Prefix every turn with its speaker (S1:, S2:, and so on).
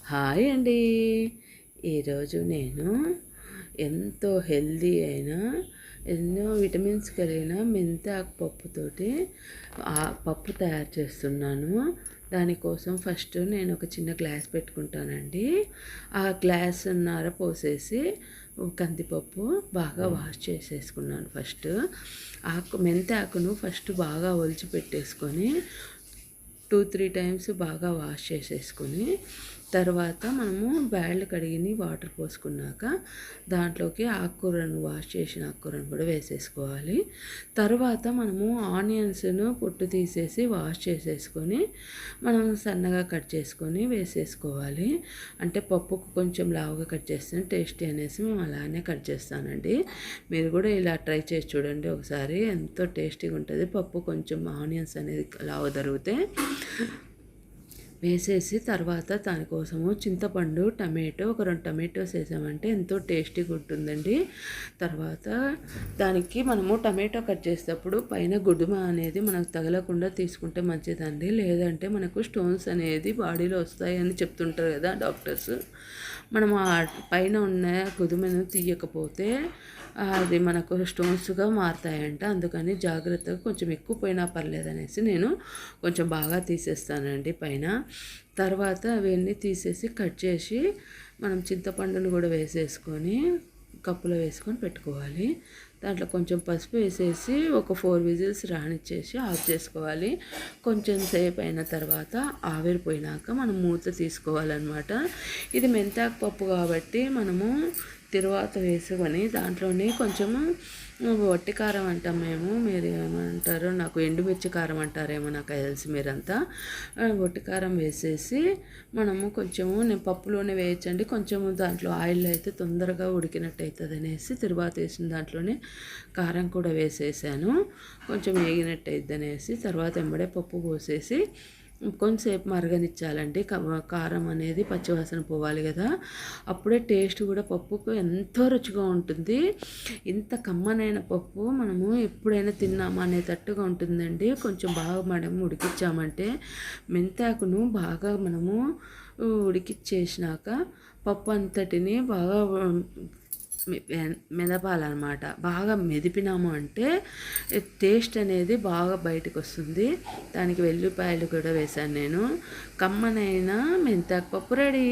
S1: Hi అండి. ఈరోజు నేను ఎంతో హెల్దీ అయిన ఎన్నో విటమిన్స్ కలిగిన మెంతాకు పప్పుతోటి పప్పు తయారు చేస్తున్నాను. దానికోసం ఫస్ట్ నేను ఒక చిన్న గ్లాస్ పెట్టుకుంటానండి. ఆ గ్లాసున్నర పోసేసి కందిపప్పు బాగా వాష్ చేసేసుకున్నాను. ఫస్ట్ మెంతాకును ఫస్ట్ బాగా ఒలిచి పెట్టేసుకొని 2-3 టైమ్స్ బాగా వాష్ చేసేసుకొని తర్వాత మనము బ్యాళ్ళు కడిగి వాటర్ పోసుకున్నాక దాంట్లోకి ఆకుకూరను వాష్ చేసిన ఆకుకూరను కూడా వేసేసుకోవాలి. తర్వాత మనము ఆనియన్స్ను పొట్టు తీసేసి వాష్ చేసేసుకొని మనం సన్నగా కట్ చేసుకొని వేసేసుకోవాలి. అంటే పప్పుకు కొంచెం లావుగా కట్ చేస్తే టేస్టీ అనేసి మేము అలానే కట్ చేస్తానండి. మీరు కూడా ఇలా ట్రై చేసి చూడండి ఒకసారి, ఎంతో టేస్టీగా ఉంటుంది. పప్పు కొంచెం ఆనియన్స్ అనేది లావు తరిగితే వేసేసి తర్వాత దానికోసము చింతపండు, టమాటో ఒక 2 టమాటోస్ వేసామంటే ఎంతో టేస్టీగా ఉంటుందండి. తర్వాత దానికి మనము టమాటో కట్ చేసేటప్పుడు పైన గుడుమ అనేది మనకు తగలకుండా తీసుకుంటే మంచిదండి. లేదంటే మనకు స్టోన్స్ అనేది బాడీలో వస్తాయని చెప్తుంటారు కదా డాక్టర్స్. మనం ఆ పైన ఉన్న గుదుమను తీయకపోతే అది మనకు స్టోన్స్గా మారుతాయంట. అందుకని జాగ్రత్తగా కొంచెం ఎక్కువ పోయినా పర్లేదనేసి నేను కొంచెం బాగా తీసేస్తానండి పైన. తర్వాత అవన్నీ తీసేసి కట్ చేసి మనం చింతపండును కూడా వేసేసుకొని కప్పులో వేసుకొని పెట్టుకోవాలి. దాంట్లో కొంచెం పసుపు వేసేసి ఒక 4 విజిల్స్ రానిచ్చేసి ఆఫ్ చేసుకోవాలి. కొంచెం సేపు అయిన తర్వాత ఆవిరిపోయినాక మనం మూత తీసుకోవాలన్నమాట. ఇది మెంతాకు పప్పు కాబట్టి మనము తిరువాత వేసుకొని దాంట్లోనే కొంచెము వట్టి కారం అంటాం మేము, మీరు ఏమంటారో నాకు ఎండుమిర్చి కారం అంటారేమో నాకు తెలిసి మీరంతా. వట్టి కారం వేసేసి మనము కొంచెము నేను పప్పులోనే వేయచ్చండి, కొంచెము దాంట్లో ఆయిల్ అయితే తొందరగా ఉడికినట్టు అవుతుంది అనేసి తిరువాత వేసిన దాంట్లోనే కారం కూడా వేసేసాను. కొంచెం వేగినట్టు అవుతుంది అనేసి తర్వాత ఎంబడే పప్పు పోసేసి కొంచెంసేపు మరగనిచ్చాలండి. కారం అనేది పచ్చివాసన పోవాలి కదా, అప్పుడే టేస్ట్ కూడా పప్పుకు ఎంతో రుచిగా ఉంటుంది. ఇంత కమ్మనైన పప్పు మనము ఎప్పుడైనా తిన్నామా అనేటట్టుగా ఉంటుందండి. కొంచెం బాగా మనము ఉడికించామంటే మెంతాకును బాగా మనము ఉడికిచ్చేసినాక పప్పు అంతటిని బాగా మెదపాలన్నమాట. బాగా మెదిపినాము అంటే టేస్ట్ అనేది బాగా బయటకు వస్తుంది. దానికి వెల్లిపాయలు కూడా వేశాను నేను. కమ్మనైన మెంతాకు పప్పు రెడీ.